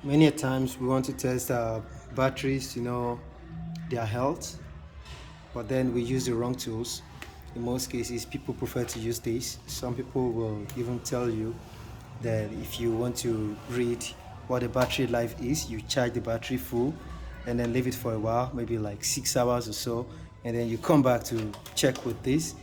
Many a times we want to test batteries, their health, but then we use the wrong tools. In most cases, people prefer to use this. Some people will even tell you that if you want to read what the battery life is, you charge the battery full and then leave it for a while, maybe like 6 hours or so, and then you come back to check with this.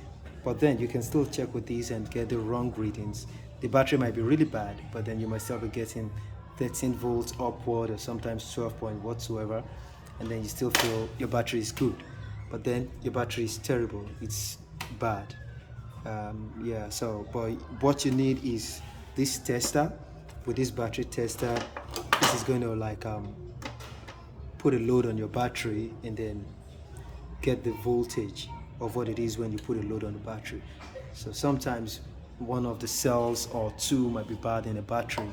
But then you can still check with these and get the wrong readings. The battery might be really bad, but then you might still be getting 13 volts upward or sometimes 12 point whatsoever, and then you still feel your battery is good, but then your battery is terrible, it's bad. Yeah, so but what you need is this tester. With this battery tester, this is going to put a load on your battery and then get the voltage of what it is when you put a load on the battery. So sometimes one of the cells or two might be bad in a battery,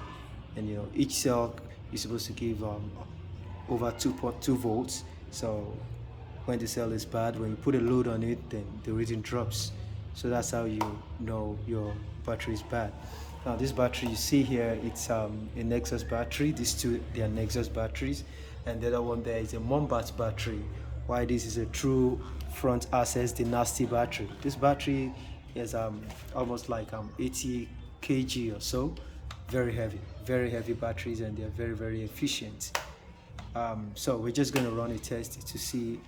and each cell is supposed to give over 2.2 volts. So when the cell is bad, when you put a load on it, then the reading drops. So that's how you know your battery is bad. Now this battery you see here, it's a Nexus battery. These two, they are Nexus batteries, and the other one there is a Mombat battery. Why this is a true front access dynasty battery. This battery is almost like 80 kg or so. Very heavy batteries, and they're very efficient. So we're just going to run a test to see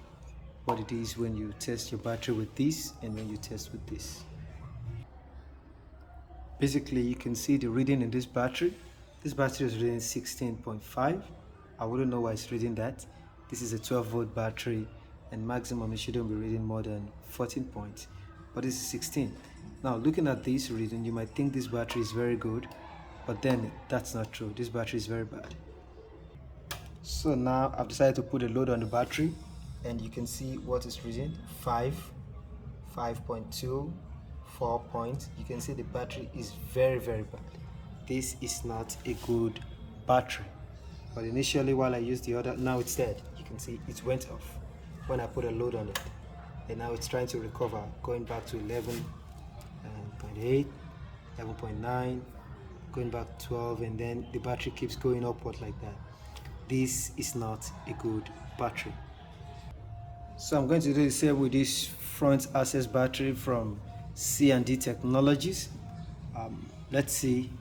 what it is when you test your battery with this and when you test with this. Basically, you can see the reading in this battery. This battery is reading 16.5. I wouldn't know why it's reading that. This is a 12-volt battery, and maximum it shouldn't be reading more than 14 points, but this is 16. Now looking at this reading, you might think this battery is very good, but then that's not true. This battery is very bad. So now I've decided to put a load on the battery, and you can see what is reading: 5.2, 4 points. You can see the battery is very bad. This is not a good battery. But initially, while I used the other, now it's dead. You can see it went off when I put a load on it, and now it's trying to recover, going back to 11.8, 11.9, going back to 12, and then the battery keeps going upward like that. This is not a good battery. So I'm going to do the same with this front access battery from C&D Technologies. Let's see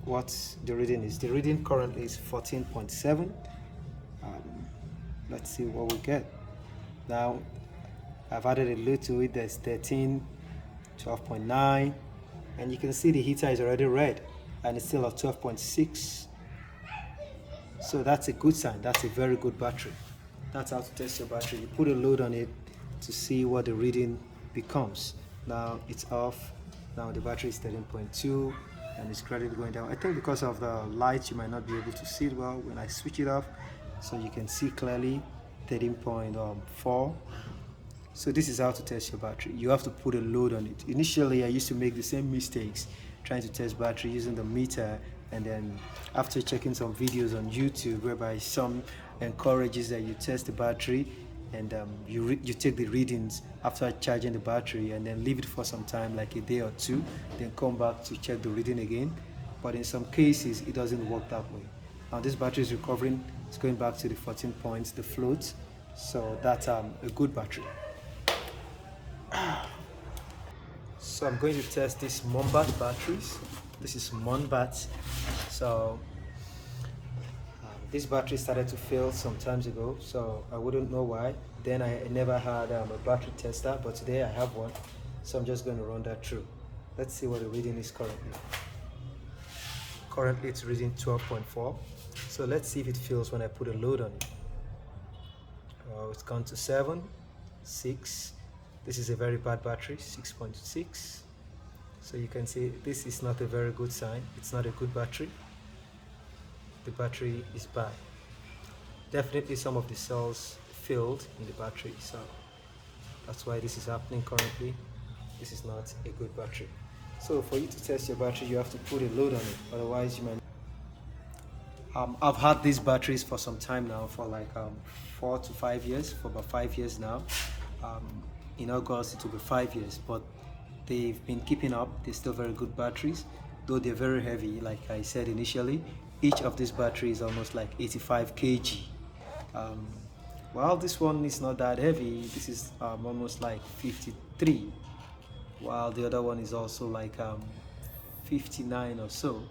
what the reading is. The reading currently is 14.7. Let's see what we get. Now I've added a load to it. There's 13, 12.9, and you can see the heater is already red and it's still at 12.6. So that's a good sign. That's a very good battery. That's how to test your battery. You put a load on it to see what the reading becomes. Now it's off. Now the battery is 13.2 and it's gradually going down. I think because of the light you might not be able to see it well when I switch it off, so you can see clearly 13.4. So this is how to test your battery. You have to put a load on it. Initially I used to make the same mistakes trying to test battery using the meter, and then after checking some videos on YouTube whereby some encourages that you test the battery and you take the readings after charging the battery and then leave it for some time, like a day or two, then come back to check the reading again. But in some cases it doesn't work that way. Now this battery is recovering. It's going back to the 14 points, the float. So that's a good battery. So I'm going to test these Mombat batteries. This is Monbat. So this battery started to fail some times ago, so I wouldn't know why. Then I never had a battery tester, but today I have one, so I'm just going to run that through. Let's see what the reading is currently. Currently it's reading 12.4, so let's see if it fails when I put a load on it. It's gone to 7, 6. This is a very bad battery, 6.6. So you can see this is not a very good sign. It's not a good battery. The battery is bad. Definitely some of the cells failed in the battery, so that's why this is happening currently. This is not a good battery. So for you to test your battery, you have to put a load on it, otherwise you might. I've had these batteries for some time now, for like 4 to 5 years, for about 5 years now. In August it will be 5 years, but they've been keeping up. They're still very good batteries, though they're very heavy, like I said initially. Each of these batteries is almost like 85 kg. um, while this one is not that heavy, this is almost like 53, while the other one is also like 59 or so.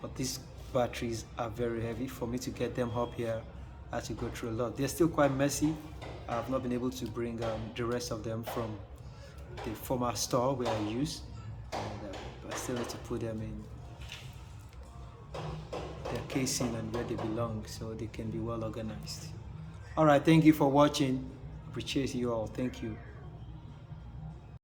But these batteries are very heavy. For me to get them up here, I had to go through a lot. They're still quite messy. I've not been able to bring the rest of them from the former store where I use, and I still need to put them in their casing and where they belong so they can be well organized. All right, thank you for watching. Appreciate you all. Thank you.